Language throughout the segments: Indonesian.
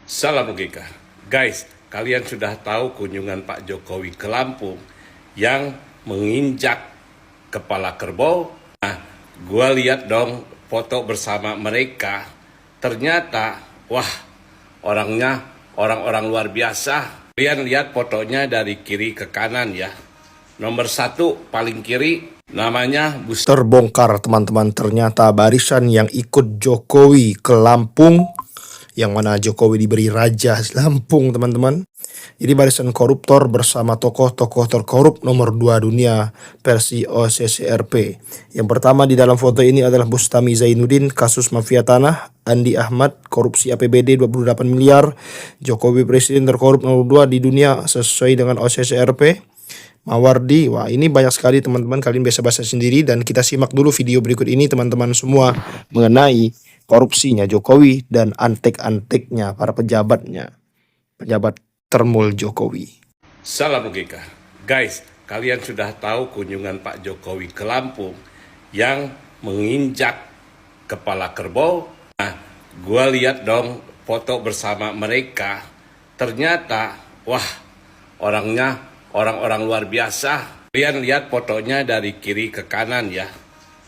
Salam logika. Guys, kalian sudah tahu kunjungan Pak Jokowi ke Lampung yang menginjak kepala kerbau? Nah, gua lihat dong foto bersama mereka. Ternyata, wah, orangnya orang-orang luar biasa. Kalian lihat fotonya dari kiri ke kanan ya. Nomor 1 paling kiri namanya Terbongkar teman-teman, ternyata barisan yang ikut Jokowi ke Lampung, yang mana Jokowi diberi raja Lampung teman-teman. Jadi barisan koruptor bersama tokoh-tokoh terkorup nomor 2 dunia versi OCCRP. Yang pertama di dalam foto ini adalah Bustami Zainuddin, kasus mafia tanah. Andi Ahmad, korupsi APBD 28 miliar. Jokowi presiden terkorup nomor 2 di dunia sesuai dengan OCCRP. Mawardi, wah ini banyak sekali teman-teman, kalian bisa baca sendiri. Dan kita simak dulu video berikut ini teman-teman semua mengenai korupsinya Jokowi dan antek-anteknya para pejabatnya, pejabat termul Jokowi. Salam logika. Guys, kalian sudah tahu kunjungan Pak Jokowi ke Lampung yang menginjak kepala kerbau? Nah, gua lihat dong foto bersama mereka. Ternyata, wah, orangnya orang-orang luar biasa. Kalian lihat fotonya dari kiri ke kanan ya.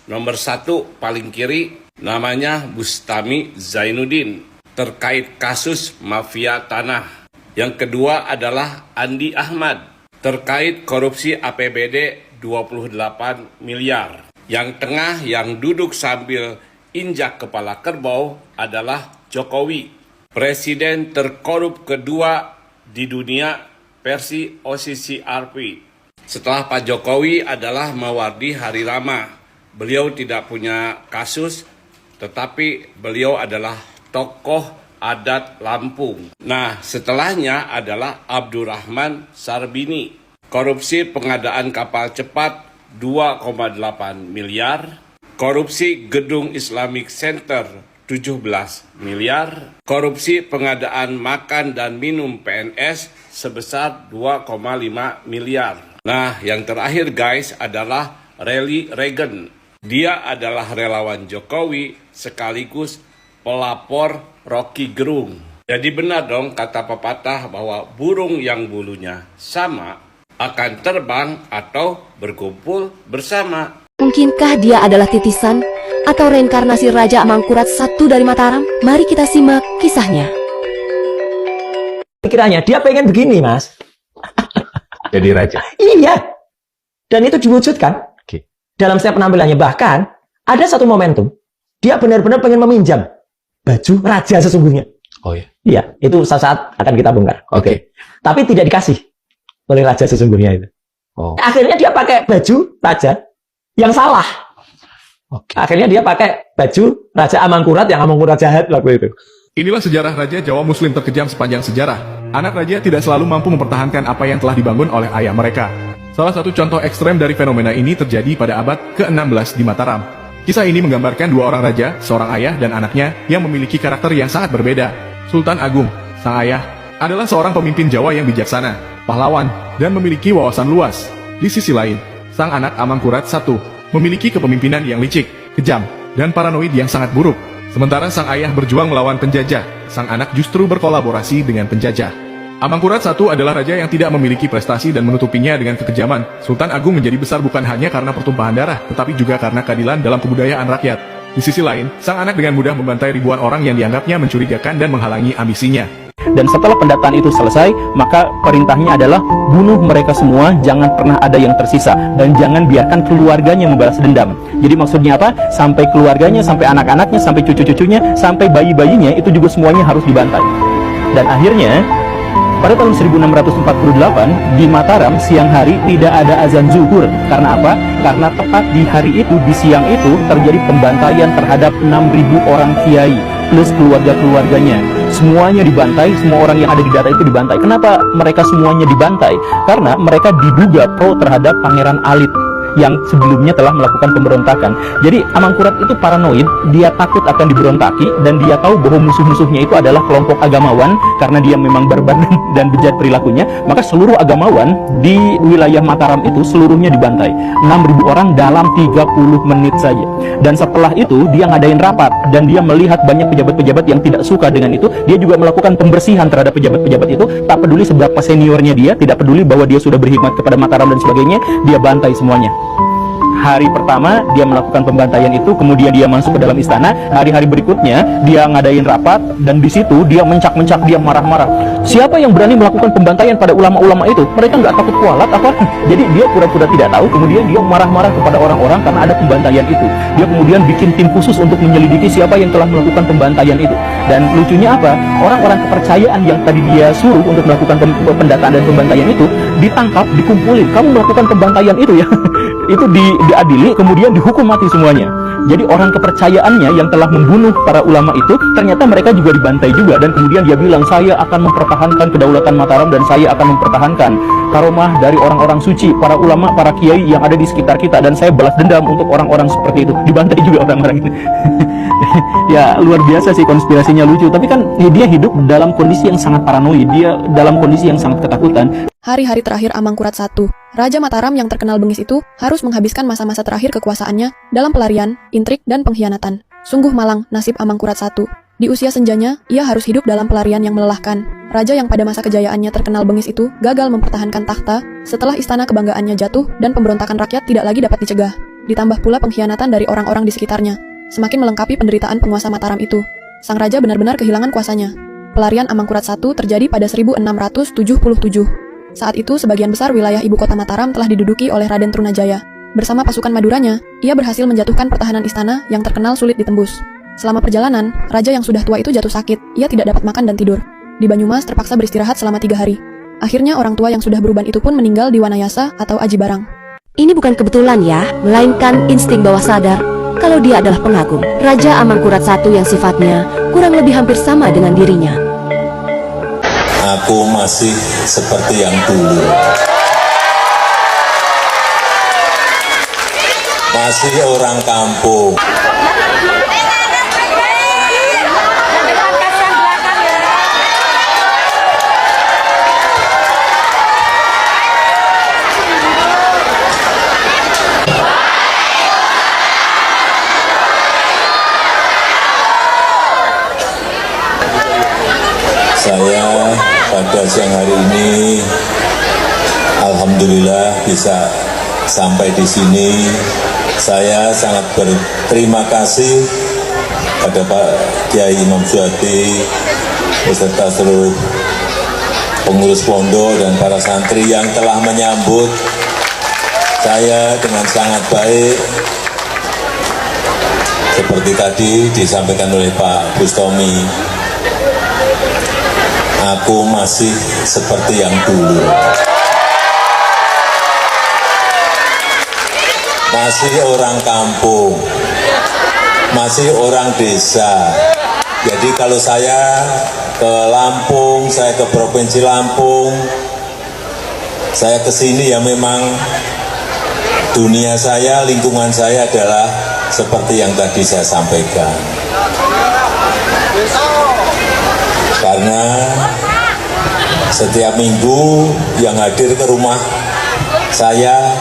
Nomor 1 paling kiri namanya Bustami Zainuddin terkait kasus mafia tanah. Yang kedua adalah Andi Ahmad terkait korupsi APBD 28 miliar. Yang tengah yang duduk sambil injak kepala kerbau adalah Jokowi, presiden terkorup kedua di dunia versi OCCRP. Setelah Pak Jokowi adalah Mawardi Harirama. Beliau tidak punya kasus, tetapi beliau adalah tokoh adat Lampung. Nah, setelahnya adalah Abdurrahman Sarbini. Korupsi pengadaan kapal cepat 2,8 miliar. Korupsi gedung Islamic Center 17 miliar. Korupsi pengadaan makan dan minum PNS sebesar 2,5 miliar. Nah, yang terakhir guys adalah Rally Reagan. Dia adalah relawan Jokowi sekaligus pelapor Rocky Gerung. Jadi benar dong kata pepatah bahwa burung yang bulunya sama akan terbang atau berkumpul bersama. Mungkinkah dia adalah titisan atau reinkarnasi Raja Amangkurat I dari Mataram? Mari kita simak kisahnya. Pikirannya dia pengen begini, Mas. Jadi raja. Iya. Dan itu diwujudkan dalam setiap penampilannya. Bahkan ada satu momentum dia benar-benar pengen meminjam baju raja sesungguhnya. Oh ya. Iya, itu saat akan kita bongkar. Oke. Tapi tidak dikasih oleh raja sesungguhnya itu. Oh. Akhirnya dia pakai baju raja yang salah. Akhirnya dia pakai baju Raja Amangkurat yang Amangkurat jahat waktu itu. Inilah sejarah Raja Jawa Muslim terkejam sepanjang sejarah. Anak raja tidak selalu mampu mempertahankan apa yang telah dibangun oleh ayah mereka. Salah satu contoh ekstrem dari fenomena ini terjadi pada abad ke-16 di Mataram. Kisah ini menggambarkan dua orang raja, seorang ayah dan anaknya yang memiliki karakter yang sangat berbeda. Sultan Agung, sang ayah, adalah seorang pemimpin Jawa yang bijaksana, pahlawan, dan memiliki wawasan luas. Di sisi lain, sang anak Amangkurat I memiliki kepemimpinan yang licik, kejam, dan paranoid yang sangat buruk. Sementara sang ayah berjuang melawan penjajah, sang anak justru berkolaborasi dengan penjajah. Amangkurat I adalah raja yang tidak memiliki prestasi dan menutupinya dengan kekejaman. Sultan Agung menjadi besar bukan hanya karena pertumpahan darah, tetapi juga karena keadilan dalam kebudayaan rakyat. Di sisi lain, sang anak dengan mudah membantai ribuan orang yang dianggapnya mencurigakan dan menghalangi ambisinya. Dan setelah pendataan itu selesai, maka perintahnya adalah bunuh mereka semua, jangan pernah ada yang tersisa, dan jangan biarkan keluarganya membalas dendam. Jadi maksudnya apa? Sampai keluarganya, sampai anak-anaknya, sampai cucu-cucunya, sampai bayi-bayinya itu juga semuanya harus dibantai. Dan akhirnya pada tahun 1648 di Mataram siang hari tidak ada azan zuhur. Karena apa? Karena tepat di hari itu, di siang itu terjadi pembantaian terhadap 6.000 orang kiai plus keluarga-keluarganya. Semuanya dibantai, semua orang yang ada di data itu dibantai. Kenapa mereka semuanya dibantai? Karena mereka diduga pro terhadap Pangeran Alit yang sebelumnya telah melakukan pemberontakan. Jadi Amangkurat itu paranoid, dia takut akan diberontaki, dan dia tahu bahwa musuh-musuhnya itu adalah kelompok agamawan, karena dia memang barbar dan bejat perilakunya. Maka seluruh agamawan di wilayah Mataram itu seluruhnya dibantai, 6.000 orang dalam 30 menit saja. Dan setelah itu dia ngadain rapat, dan dia melihat banyak pejabat-pejabat yang tidak suka dengan itu. Dia juga melakukan pembersihan terhadap pejabat-pejabat itu, tak peduli seberapa seniornya dia, tidak peduli bahwa dia sudah berkhidmat kepada Mataram dan sebagainya, dia bantai semuanya. Hari pertama dia melakukan pembantaian itu, kemudian dia masuk ke dalam istana. Hari-hari berikutnya dia ngadain rapat, dan di situ dia mencak-mencak, dia marah-marah. Siapa yang berani melakukan pembantaian pada ulama-ulama itu? Mereka nggak takut kualat apa? Jadi dia pura-pura tidak tahu, kemudian dia marah-marah kepada orang-orang karena ada pembantaian itu. Dia kemudian bikin tim khusus untuk menyelidiki siapa yang telah melakukan pembantaian itu. Dan lucunya apa? Orang-orang kepercayaan yang tadi dia suruh untuk melakukan pendataan dan pembantaian itu ditangkap, dikumpulin. Kamu melakukan pembantaian itu ya? Itu diadili, kemudian dihukum mati semuanya. Jadi orang kepercayaannya yang telah membunuh para ulama itu, ternyata mereka juga dibantai juga. Dan kemudian dia bilang, saya akan mempertahankan kedaulatan Mataram, dan saya akan mempertahankan karomah dari orang-orang suci, para ulama, para kiai yang ada di sekitar kita, dan saya balas dendam untuk orang-orang seperti itu. Dibantai juga orang-orang itu. Ya luar biasa sih, konspirasinya lucu. Tapi kan dia hidup dalam kondisi yang sangat paranoid, dia dalam kondisi yang sangat ketakutan. Hari-hari terakhir Amangkurat I, Raja Mataram yang terkenal bengis itu harus menghabiskan masa-masa terakhir kekuasaannya dalam pelarian, intrik, dan pengkhianatan. Sungguh malang nasib Amangkurat I. Di usia senjanya, ia harus hidup dalam pelarian yang melelahkan. Raja yang pada masa kejayaannya terkenal bengis itu gagal mempertahankan takhta setelah istana kebanggaannya jatuh dan pemberontakan rakyat tidak lagi dapat dicegah. Ditambah pula pengkhianatan dari orang-orang di sekitarnya, semakin melengkapi penderitaan penguasa Mataram itu. Sang raja benar-benar kehilangan kuasanya. Pelarian Amangkurat I terjadi pada 1677. Saat itu, sebagian besar wilayah ibu kota Mataram telah diduduki oleh Raden Trunajaya. Bersama pasukan Maduranya, ia berhasil menjatuhkan pertahanan istana yang terkenal sulit ditembus. Selama perjalanan, raja yang sudah tua itu jatuh sakit. Ia tidak dapat makan dan tidur. Di Banyumas terpaksa beristirahat selama 3 hari. Akhirnya orang tua yang sudah beruban itu pun meninggal di Wanayasa atau Aji Barang. Ini bukan kebetulan ya, melainkan insting bawah sadar kalau dia adalah pengagum. Raja Amangkurat I yang sifatnya kurang lebih hampir sama dengan dirinya. Aku masih seperti yang dulu. Masih orang kampung. Saya pada siang hari ini alhamdulillah bisa sampai di sini. Saya sangat berterima kasih pada Pak Kiai Imam Suhadi beserta seluruh pengurus pondok dan para santri yang telah menyambut saya dengan sangat baik. Seperti tadi disampaikan oleh Pak Bustomi, aku masih seperti yang dulu. Masih orang kampung, masih orang desa. Jadi kalau saya ke Lampung, saya ke Provinsi Lampung, saya ke sini ya memang dunia saya, lingkungan saya adalah seperti yang tadi saya sampaikan. Karena setiap minggu yang hadir ke rumah saya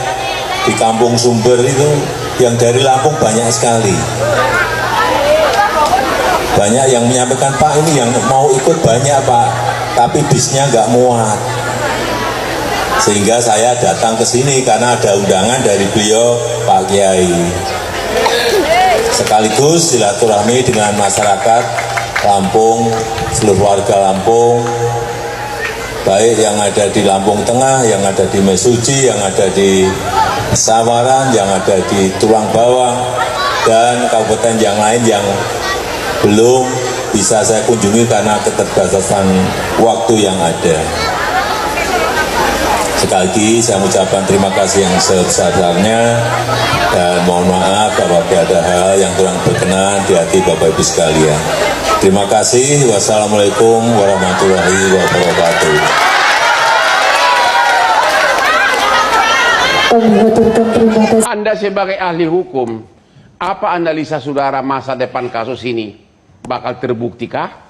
di Kampung Sumber itu yang dari Lampung banyak sekali. Banyak yang menyampaikan, Pak ini yang mau ikut banyak Pak, tapi bisnya nggak muat. Sehingga saya datang ke sini karena ada undangan dari beliau Pak Kiai. Sekaligus silaturahmi dengan masyarakat Lampung, seluruh warga Lampung, baik yang ada di Lampung Tengah, yang ada di Mesuji, yang ada di Sawaran, yang ada di Tulang Bawang, dan kabupaten yang lain yang belum bisa saya kunjungi karena keterbatasan waktu yang ada. Sekali lagi saya mengucapkan terima kasih yang sebesar-besarnya dan mohon maaf apabila ada hal yang kurang berkenan di hati Bapak Ibu sekalian. Terima kasih. Wassalamualaikum warahmatullahi wabarakatuh. Anda sebagai ahli hukum, apa analisa saudara masa depan kasus ini? Bakal terbuktikah?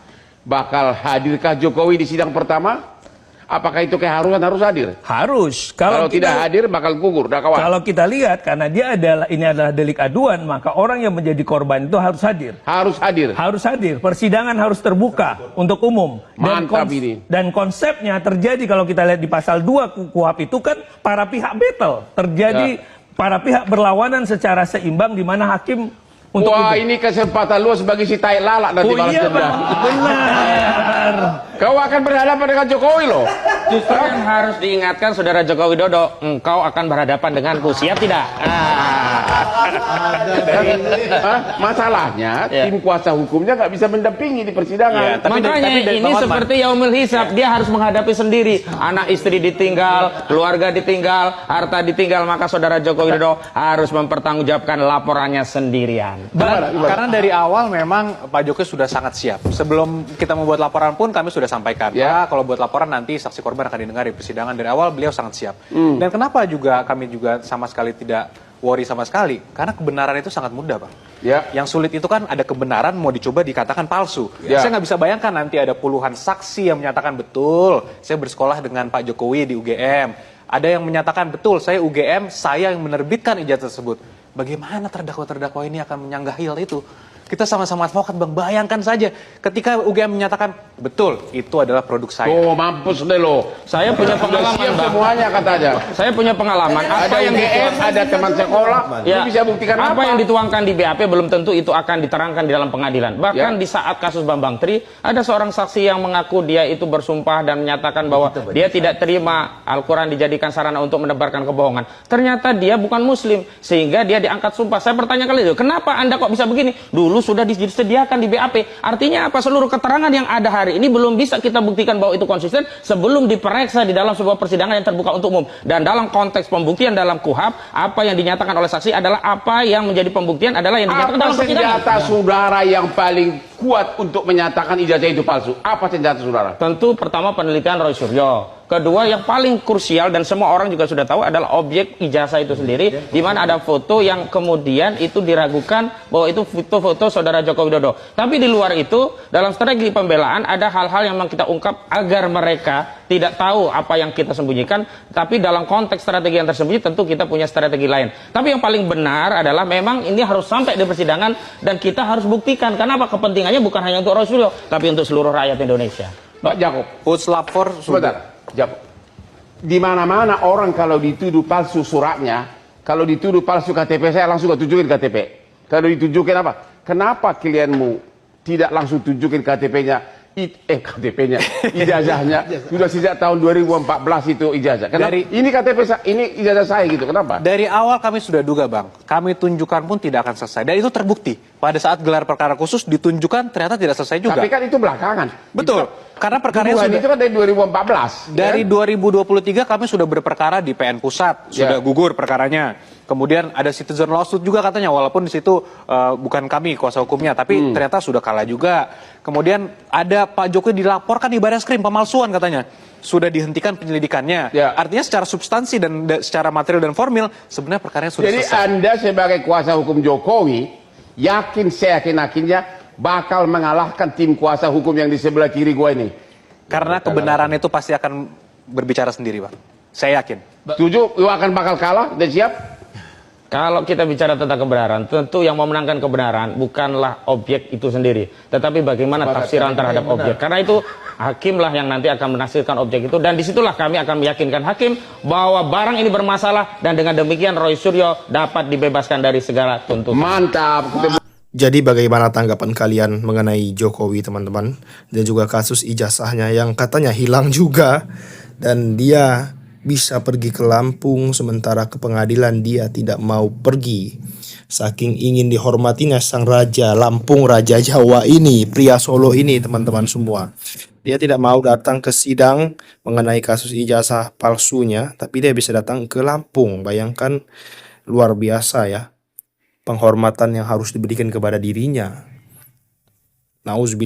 Bakal hadirkah Jokowi di sidang pertama? Apakah itu keharusan harus hadir? Harus. Kalau tidak hadir bakal gugur, udah kawan. Kalau kita lihat karena ini adalah delik aduan, maka orang yang menjadi korban itu harus hadir. Harus hadir. Harus hadir. Persidangan harus terbuka untuk umum. Mantap ini. Dan konsepnya terjadi kalau kita lihat di pasal 2 KUHP itu kan para pihak battle. Terjadi para pihak berlawanan secara seimbang di mana hakim untuk wah, ini kesempatan luas bagi si tai lalak nanti balas dendam. Benar. Kau akan berhadapan dengan Jokowi loh. Justru yang harus diingatkan Saudara Joko Widodo, engkau akan berhadapan denganku, siap tidak? Masalahnya tim kuasa hukumnya nggak bisa mendampingi di persidangan. Makanya ini seperti yaumil hisab, dia harus menghadapi sendiri. Anak istri ditinggal, keluarga ditinggal, harta ditinggal, maka Saudara Joko Widodo harus mempertanggungjawabkan laporannya sendirian. Karena dari awal memang Pak Jokowi sudah sangat siap. Sebelum kita membuat laporan pun kami sudah sampaikan, Pak, kalau buat laporan nanti saksi korban akan didengar di persidangan. Dari awal beliau sangat siap. Dan kenapa juga kami juga sama sekali tidak worry sama sekali? Karena kebenaran itu sangat mudah, Pak. Yang sulit itu kan ada kebenaran mau dicoba dikatakan palsu. Saya nggak bisa bayangkan nanti ada puluhan saksi yang menyatakan betul, saya bersekolah dengan Pak Jokowi di UGM. Ada yang menyatakan betul, saya UGM, saya yang menerbitkan ijazah tersebut. Bagaimana terdakwa-terdakwa ini akan menyanggahi hal itu? Kita sama-sama advokat, Bang. Bayangkan saja ketika UGM menyatakan betul itu adalah produk saya. Oh, mampus deh lo. Saya punya pengalaman, Bang. Semuanya katanya. Saya punya pengalaman. Ada yang ada teman sekolah, ya, bisa buktikan apa yang dituangkan di BAP belum tentu itu akan diterangkan di dalam pengadilan. Bahkan di saat kasus Bambang Tri, ada seorang saksi yang mengaku dia itu bersumpah dan menyatakan bahwa dia tidak terima Al-Quran dijadikan sarana untuk menebarkan kebohongan. Ternyata dia bukan Muslim, sehingga dia diangkat sumpah. Saya bertanya kali itu, kenapa Anda kok bisa begini? Dulu sudah disediakan di BAP. Artinya apa? Seluruh keterangan yang ada hari ini belum bisa kita buktikan bahwa itu konsisten sebelum diperiksa di dalam sebuah persidangan yang terbuka untuk umum. Dan dalam konteks pembuktian dalam KUHP, apa yang dinyatakan oleh saksi adalah apa yang menjadi pembuktian adalah yang dinyatakan dalam persidangan. Apa senjata saudara yang paling kuat untuk menyatakan ijazah itu palsu? Apa senjata saudara? Tentu pertama penelitian Roy Suryo. Kedua yang paling krusial dan semua orang juga sudah tahu adalah objek ijazah itu sendiri, di mana ada foto yang kemudian itu diragukan bahwa itu foto-foto Saudara Joko Widodo. Tapi di luar itu dalam strategi pembelaan ada hal-hal yang memang kita ungkap agar mereka tidak tahu apa yang kita sembunyikan. Tapi dalam konteks strategi yang tersembunyi tentu kita punya strategi lain. Tapi yang paling benar adalah memang ini harus sampai di persidangan dan kita harus buktikan. Karena apa? Kepentingannya bukan hanya untuk Roy Suryo, tapi untuk seluruh rakyat Indonesia. Pak Jakob, Puslapor sebentar. Di mana-mana orang kalau dituduh palsu suratnya, kalau dituduh palsu KTP, saya langsung tunjukin KTP. Kalau ditunjukin apa? Kenapa klienmu tidak langsung tunjukin KTP-nya? KTP-nya, ijazahnya sudah sejak tahun 2014 itu ijazah. Kenapa? Ini KTP ini ijazah saya gitu. Kenapa? Dari awal kami sudah duga, Bang. Kami tunjukkan pun tidak akan selesai. Dan itu terbukti. Pada saat gelar perkara khusus ditunjukkan ternyata tidak selesai juga. Tapi kan itu belakangan. Betul. Karena perkaranya sudah itu kan dari 2014. Dari 2023 kami sudah berperkara di PN Pusat, sudah gugur perkaranya. Kemudian ada citizen lawsuit juga katanya, walaupun di situ bukan kami kuasa hukumnya, tapi ternyata sudah kalah juga. Kemudian ada Pak Jokowi dilaporkan di Barreskrim pemalsuan katanya. Sudah dihentikan penyelidikannya. Artinya secara substansi dan secara material dan formil sebenarnya perkaranya sudah selesai. Jadi Anda sebagai kuasa hukum Jokowi yakin, saya yakin-yakinnya bakal mengalahkan tim kuasa hukum yang di sebelah kiri gua ini. Karena kebenaran itu pasti akan berbicara sendiri, Pak. Saya yakin. Setuju? Lu akan bakal kalah dan siap? Kalau kita bicara tentang kebenaran, tentu yang memenangkan kebenaran bukanlah objek itu sendiri, tetapi bagaimana tafsiran terhadap objek. Karena itu hakimlah yang nanti akan menafsirkan objek itu, dan disitulah kami akan meyakinkan hakim bahwa barang ini bermasalah, dan dengan demikian Roy Suryo dapat dibebaskan dari segala tuntutan. Mantap. Jadi bagaimana tanggapan kalian mengenai Jokowi, teman-teman? Dan juga kasus ijazahnya yang katanya hilang juga, dan dia bisa pergi ke Lampung sementara ke pengadilan dia tidak mau pergi. Saking ingin dihormatinya sang raja Lampung, raja Jawa ini, pria Solo ini, teman-teman semua. Dia tidak mau datang ke sidang mengenai kasus ijazah palsunya, tapi dia bisa datang ke Lampung. Bayangkan, luar biasa ya penghormatan yang harus diberikan kepada dirinya. Nauzubillah.